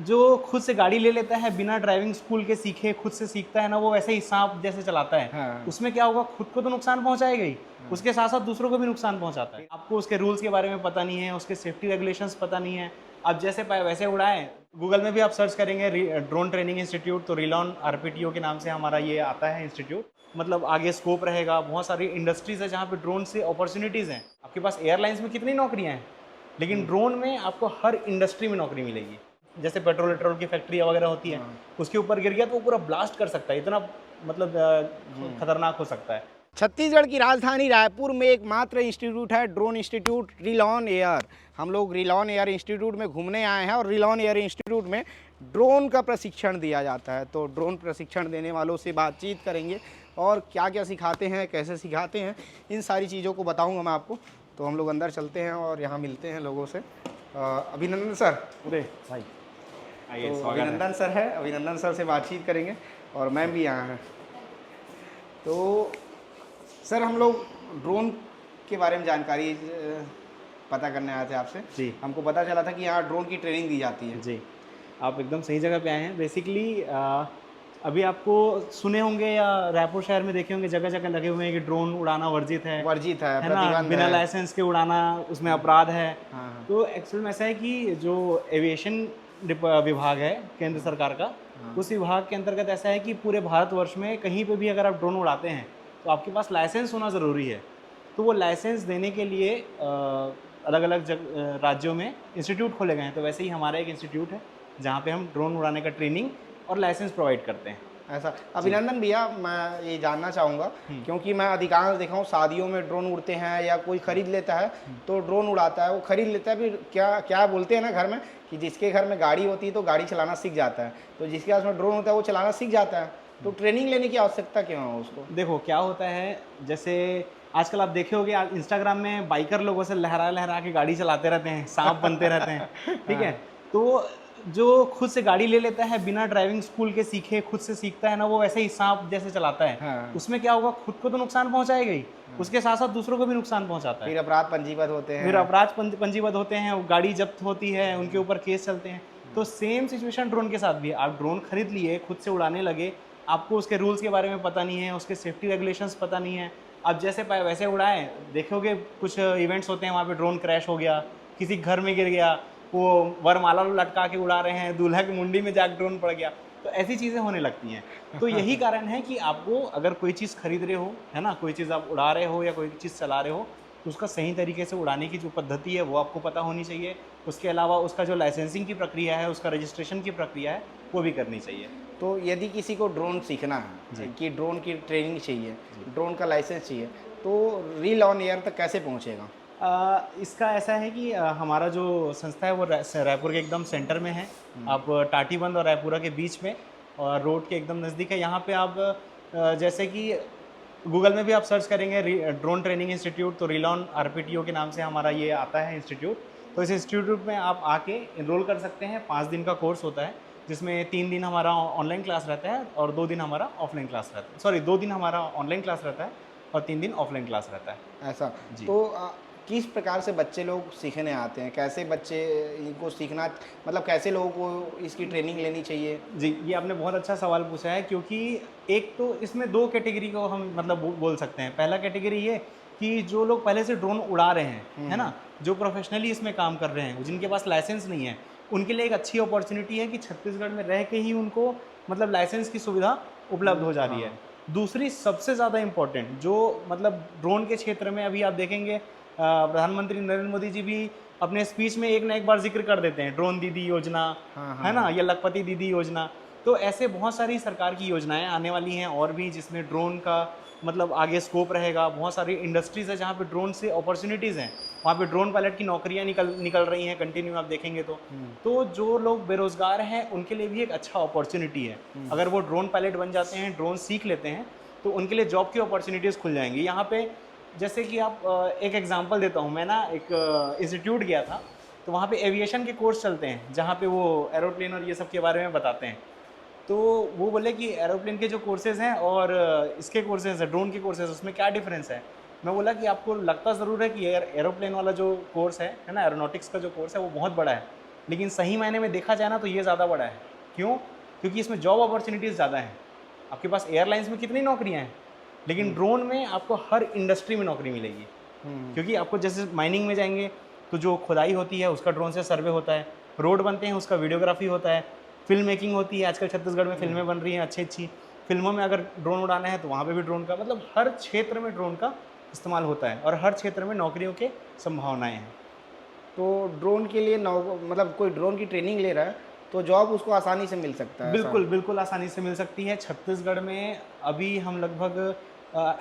जो खुद से गाड़ी ले लेता है बिना ड्राइविंग स्कूल के सीखे, खुद से सीखता है ना, वो वैसे ही सांप जैसे चलाता है। हाँ। उसमें क्या होगा, खुद को तो नुकसान पहुंचाएगा ही, उसके साथ साथ दूसरों को भी नुकसान पहुंचाता है। आपको उसके रूल्स के बारे में पता नहीं है, उसके सेफ्टी रेगुलेशंस पता नहीं है, आप जैसे पाए वैसे उड़ाएं। गूगल में भी आप सर्च करेंगे ड्रोन ट्रेनिंग इंस्टीट्यूट, तो रिलॉन आरपीटीओ के नाम से हमारा ये आता है इंस्टीट्यूट। मतलब आगे स्कोप रहेगा, बहुत सारी इंडस्ट्रीज है जहाँ पे ड्रोन से अपॉर्चुनिटीज़ हैं। आपके पास एयरलाइंस में कितनी नौकरियाँ हैं, लेकिन ड्रोन में आपको हर इंडस्ट्री में नौकरी मिलेगी। जैसे पेट्रोल वेट्रोल की फैक्ट्री वगैरह होती है, उसके ऊपर गिर गया तो वो पूरा ब्लास्ट कर सकता है, इतना मतलब खतरनाक हो सकता है। छत्तीसगढ़ की राजधानी रायपुर में एकमात्र इंस्टीट्यूट है ड्रोन इंस्टीट्यूट रिलॉन एयर। हम लोग रिलॉन एयर इंस्टीट्यूट में घूमने आए हैं और रिलॉन एयर इंस्टीट्यूट में ड्रोन का प्रशिक्षण दिया जाता है। तो ड्रोन प्रशिक्षण देने वालों से बातचीत करेंगे और क्या क्या सिखाते हैं, कैसे सिखाते हैं, इन सारी चीज़ों को बताऊंगा मैं आपको। तो हम लोग अंदर चलते हैं और यहाँ मिलते हैं लोगों से। अभिनंदन सर। अरे भाई आइए, तो अभिनंदन सर है, अभिनंदन सर से बातचीत करेंगे और मैम भी यहाँ हैं। तो सर हम लोग ड्रोन के बारे में जानकारी पता करने आए थे आपसे जी। हमको पता चला था कि यहाँ ड्रोन की ट्रेनिंग दी जाती है। जी, आप एकदम सही जगह पे आए हैं। बेसिकली अभी आपको सुने होंगे या रायपुर शहर में देखे होंगे, जगह जगह लगे हुए हैं कि ड्रोन उड़ाना वर्जित है ना, प्रतिबंध बिना है। लाइसेंस के उड़ाना उसमें अपराध है। हाँ। तो एक्चुअल में ऐसा है कि जो एविएशन विभाग है केंद्र सरकार का, उस विभाग के अंतर्गत ऐसा है कि पूरे भारतवर्ष में कहीं पे भी अगर आप ड्रोन उड़ाते हैं तो आपके पास लाइसेंस होना ज़रूरी है। तो वो लाइसेंस देने के लिए अलग अलग राज्यों में इंस्टीट्यूट खोले गए हैं। तो वैसे ही हमारा एक इंस्टीट्यूट है जहाँ पे हम ड्रोन उड़ाने का ट्रेनिंग और लाइसेंस प्रोवाइड करते हैं। ऐसा अभिनंदन भैया, मैं ये जानना चाहूँगा क्योंकि मैं अधिकांश देखा हूँ शादियों में ड्रोन उड़ते हैं या कोई खरीद लेता है तो ड्रोन उड़ाता है, वो खरीद लेता है, फिर क्या क्या बोलते हैं ना घर में कि जिसके घर में गाड़ी होती है तो गाड़ी चलाना सीख जाता है, तो जिसके पास में ड्रोन होता है वो चलाना सीख जाता है। तो ट्रेनिंग लेने की आवश्यकता क्यों है उसको? देखो क्या होता है, जैसे आजकल आप देखे होगे इंस्टाग्राम में बाइकर लोगों से लहरा लहरा के गाड़ी चलाते रहते हैं, सांप बनते रहते हैं। ठीक है, तो जो खुद से गाड़ी ले लेता है बिना ड्राइविंग स्कूल के सीखे, खुद से सीखता है ना, वो वैसे ही सांप जैसे चलाता है। हाँ। उसमें क्या होगा, खुद को तो नुकसान पहुंचाएगा ही, उसके साथ साथ दूसरों को भी नुकसान पहुंचाता है। फिर अपराध पंजीबद्ध होते हैं। फिर अपराध पंजीबद्ध होते हैं, गाड़ी जब्त होती है, उनके ऊपर केस चलते हैं। तो सेम सिचुएशन ड्रोन के साथ भी है। आप ड्रोन खरीद लिए, खुद से उड़ाने लगे, आपको उसके रूल्स के बारे में पता नहीं है, उसके सेफ्टी रेगुलेशंस पता नहीं है, आप जैसे पाए वैसे उड़ाएं। देखोगे कुछ इवेंट्स होते हैं वहाँ पे ड्रोन क्रैश हो गया, किसी घर में गिर गया, वो वरमाला लटका के उड़ा रहे हैं, दूल्हा की मुंडी में जाके ड्रोन पड़ गया, तो ऐसी चीज़ें होने लगती हैं। तो यही कारण है कि आपको अगर कोई चीज़ खरीद रहे हो, है ना, कोई चीज़ आप उड़ा रहे हो या कोई चीज़ चला रहे हो, तो उसका सही तरीके से उड़ाने की जो पद्धति है वो आपको पता होनी चाहिए। उसके अलावा उसका जो लाइसेंसिंग की प्रक्रिया है, उसका रजिस्ट्रेशन की प्रक्रिया है, वो भी करनी चाहिए। तो यदि किसी को ड्रोन सीखना है कि ड्रोन की ट्रेनिंग चाहिए, ड्रोन का लाइसेंस चाहिए, तो रिलॉन एयर तक कैसे पहुंचेगा? इसका ऐसा है कि हमारा जो संस्था है वो रायपुर के एकदम सेंटर में है। आप टाटीबंध और रायपुरा के बीच में और रोड के एकदम नज़दीक है। यहाँ पे आप जैसे कि गूगल में भी आप सर्च करेंगे ड्रोन ट्रेनिंग इंस्टीट्यूट, तो रिलॉन आरपीटीओ के नाम से हमारा ये आता है इंस्टीट्यूट। तो इस इंस्टीट्यूट में आप आके इनरोल कर सकते हैं। 5 दिन का कोर्स होता है जिसमें 3 दिन हमारा ऑनलाइन क्लास रहता है और 2 दिन हमारा ऑफलाइन क्लास रहता है। सॉरी, 2 दिन हमारा ऑनलाइन क्लास रहता है और 3 दिन ऑफलाइन क्लास रहता है। ऐसा जी। तो किस प्रकार से बच्चे लोग सीखने आते हैं, कैसे बच्चे इनको सीखना, मतलब कैसे लोगों को इसकी ट्रेनिंग लेनी चाहिए? जी, ये आपने बहुत अच्छा सवाल पूछा है, क्योंकि एक तो इसमें 2 कैटेगरी को हम मतलब बोल सकते हैं। पहला कैटेगरी ये कि जो लोग पहले से ड्रोन उड़ा रहे हैं, है ना, जो प्रोफेशनली इसमें काम कर रहे हैं, जिनके पास लाइसेंस नहीं है, उनके लिए एक अच्छी अपॉर्चुनिटी है कि छत्तीसगढ़ में रह के ही उनको मतलब लाइसेंस की सुविधा उपलब्ध हो जा रही है। दूसरी सबसे ज़्यादा इम्पोर्टेंट जो मतलब ड्रोन के क्षेत्र में अभी आप देखेंगे, प्रधानमंत्री नरेंद्र मोदी जी भी अपने स्पीच में एक ना एक बार जिक्र कर देते हैं, ड्रोन दीदी योजना, है ना, या लखपति दीदी योजना। तो ऐसे बहुत सारी सरकार की योजनाएं आने वाली हैं और भी, जिसमें ड्रोन का मतलब आगे स्कोप रहेगा। बहुत सारी इंडस्ट्रीज़ है जहाँ पे ड्रोन से अपॉर्चुनिटीज़ हैं, वहाँ पे ड्रोन पायलट की नौकरियाँ निकल रही हैं कंटिन्यू, आप देखेंगे तो जो लोग बेरोज़गार हैं उनके लिए भी एक अच्छा अपॉर्चुनिटी है। अगर वो ड्रोन पायलट बन जाते हैं, ड्रोन सीख लेते हैं, तो उनके लिए जॉब की अपॉर्चुनिटीज़ खुल जाएंगी। यहाँ पे जैसे कि आप एक एग्जांपल देता हूँ, मैं ना एक इंस्टीट्यूट गया था, तो वहाँ पे एविएशन के कोर्स चलते हैं जहाँ पे वो एरोप्लेन और ये सब के बारे में बताते हैं। तो वो बोले कि एरोप्लेन के जो कोर्सेज़ हैं और इसके कोर्सेज़ हैं, ड्रोन के कोर्सेज़, उसमें क्या डिफरेंस है। मैं बोला कि आपको लगता ज़रूर है कि एरोप्लेन वाला जो कोर्स है ना, एरोनॉटिक्स का जो कोर्स है वो बहुत बड़ा है, लेकिन सही मायने में देखा जाए ना तो ये ज़्यादा बड़ा है। क्यों? क्योंकि इसमें जॉब अपॉर्चुनिटीज़ ज़्यादा हैं। आपके पास एयरलाइंस में कितनी नौकरियाँ हैं, लेकिन ड्रोन में आपको हर इंडस्ट्री में नौकरी मिलेगी। क्योंकि आपको जैसे माइनिंग में जाएंगे तो जो खुदाई होती है उसका ड्रोन से सर्वे होता है, रोड बनते हैं उसका वीडियोग्राफी होता है, फिल्म मेकिंग होती है, आजकल छत्तीसगढ़ में फिल्में बन रही हैं अच्छी अच्छी, फिल्मों में अगर ड्रोन उड़ाना है तो वहाँ पे भी ड्रोन का, मतलब हर क्षेत्र में ड्रोन का इस्तेमाल होता है और हर क्षेत्र में नौकरियों के संभावनाएं हैं। तो ड्रोन के लिए मतलब कोई ड्रोन की ट्रेनिंग ले रहा है तो जॉब उसको आसानी से मिल सकता है? बिल्कुल बिल्कुल आसानी से मिल सकती है। छत्तीसगढ़ में अभी हम लगभग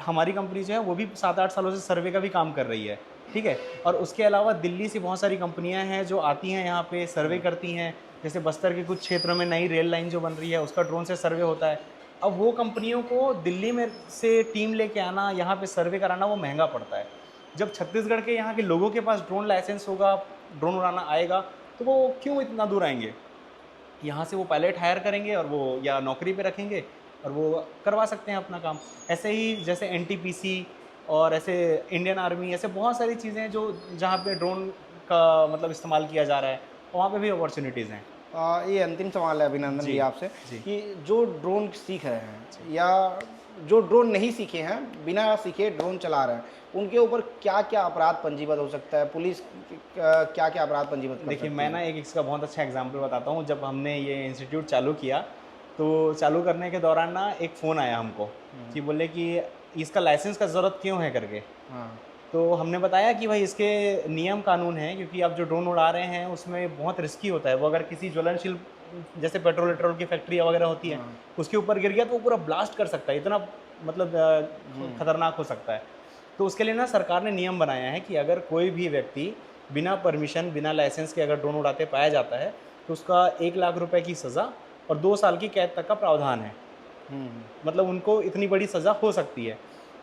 हमारी कंपनी जो है वो भी 7-8 सालों से सर्वे का भी काम कर रही है, ठीक है। और उसके अलावा दिल्ली से बहुत सारी कंपनियां हैं जो आती हैं यहाँ पे सर्वे करती हैं। जैसे बस्तर के कुछ क्षेत्रों में नई रेल लाइन जो बन रही है उसका ड्रोन से सर्वे होता है। अब वो कंपनियों को दिल्ली में से टीम लेके आना, यहाँ पे सर्वे कराना वो महंगा पड़ता है। जब छत्तीसगढ़ के यहाँ के लोगों के पास ड्रोन लाइसेंस होगा, ड्रोन उड़ाना आएगा, तो वो क्यों इतना दूर आएंगे? यहाँ से वो पायलट हायर करेंगे और वो या नौकरी पे रखेंगे और वो करवा सकते हैं अपना काम। ऐसे ही जैसे एनटीपीसी और ऐसे इंडियन आर्मी, ऐसे बहुत सारी चीज़ें हैं जो जहाँ पे ड्रोन का मतलब इस्तेमाल किया जा रहा है, वहाँ पे भी अपॉर्चुनिटीज़ हैं। ये अंतिम सवाल है अभिनंदन जी आपसे जी। कि जो ड्रोन सीख रहे हैं या जो ड्रोन नहीं सीखे हैं, बिना सीखे ड्रोन चला रहे हैं, उनके ऊपर क्या क्या अपराध पंजीबद्ध हो सकता है? पुलिस क्या क्या अपराध पंजीबद्ध कर देखिए, सकती मैं है? ना एक इसका बहुत अच्छा एग्जांपल बताता हूँ। जब हमने ये इंस्टीट्यूट चालू किया तो चालू करने के दौरान ना एक फ़ोन आया हमको कि बोले कि इसका लाइसेंस का ज़रूरत क्यों है करके। हाँ। तो हमने बताया कि भाई इसके नियम कानून हैं, क्योंकि आप जो ड्रोन उड़ा रहे हैं उसमें बहुत रिस्की होता है। वो अगर किसी ज्वलनशील जैसे पेट्रोल वेट्रोल की फैक्ट्री वगैरह होती है उसके ऊपर गिर गया तो वो पूरा ब्लास्ट कर सकता है, इतना मतलब खतरनाक हो सकता है। तो उसके लिए ना सरकार ने नियम बनाया है कि अगर कोई भी व्यक्ति बिना परमिशन, बिना लाइसेंस के अगर ड्रोन उड़ाते पाया जाता है तो उसका 1 लाख रुपए की सज़ा और 2 साल की कैद तक का प्रावधान है। मतलब उनको इतनी बड़ी सज़ा हो सकती है।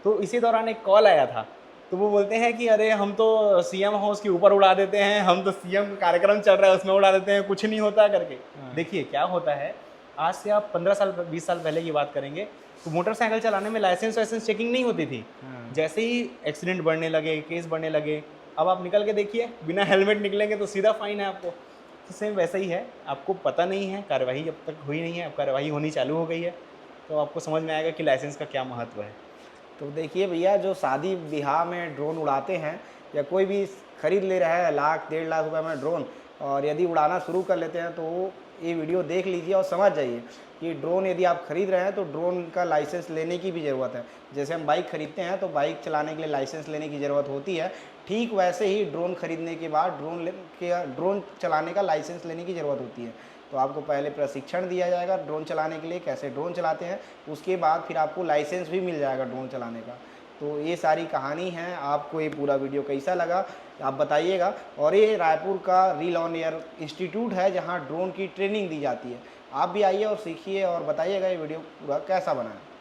तो इसी दौरान एक कॉल आया था, तो वो बोलते हैं कि अरे हम तो सीएम हाउस के ऊपर उड़ा देते हैं, हम तो सीएम का कार्यक्रम चल रहा है उसमें उड़ा देते हैं, कुछ नहीं होता करके। देखिए क्या होता है, आज से आप 15 साल 20 साल पहले की बात करेंगे तो मोटरसाइकिल चलाने में लाइसेंस वाइसेंस चेकिंग नहीं होती थी। जैसे ही एक्सीडेंट बढ़ने लगे, केस बढ़ने लगे, अब आप निकल के देखिए, बिना हेलमेट निकलेंगे तो सीधा फाइन है आपको। तो सेम वैसा ही है, आपको पता नहीं है, कार्यवाही अब तक हुई नहीं है, अब कार्यवाही होनी चालू हो गई है, तो आपको समझ में आएगा कि लाइसेंस का क्या महत्व है। तो देखिए भैया, जो शादी ब्याह में ड्रोन उड़ाते हैं या कोई भी खरीद ले रहा है 1 लाख 1.5 लाख रुपए में ड्रोन, और यदि उड़ाना शुरू कर लेते हैं तो ये वीडियो देख लीजिए और समझ जाइए कि ड्रोन यदि आप खरीद रहे हैं तो ड्रोन का लाइसेंस लेने की भी ज़रूरत है। जैसे हम बाइक खरीदते हैं तो बाइक चलाने के लिए लाइसेंस लेने की ज़रूरत होती है, ठीक वैसे ही ड्रोन खरीदने के बाद ड्रोन चलाने का लाइसेंस लेने की ज़रूरत होती है। तो आपको पहले प्रशिक्षण दिया जाएगा ड्रोन चलाने के लिए, कैसे ड्रोन चलाते हैं, उसके बाद फिर आपको लाइसेंस भी मिल जाएगा ड्रोन चलाने का। तो ये सारी कहानी है। आपको ये पूरा वीडियो कैसा लगा आप बताइएगा। और ये रायपुर का रील ऑन एयर इंस्टीट्यूट है जहाँ ड्रोन की ट्रेनिंग दी जाती है। आप भी आइए और सीखिए और बताइएगा ये वीडियो पूरा कैसा बना है।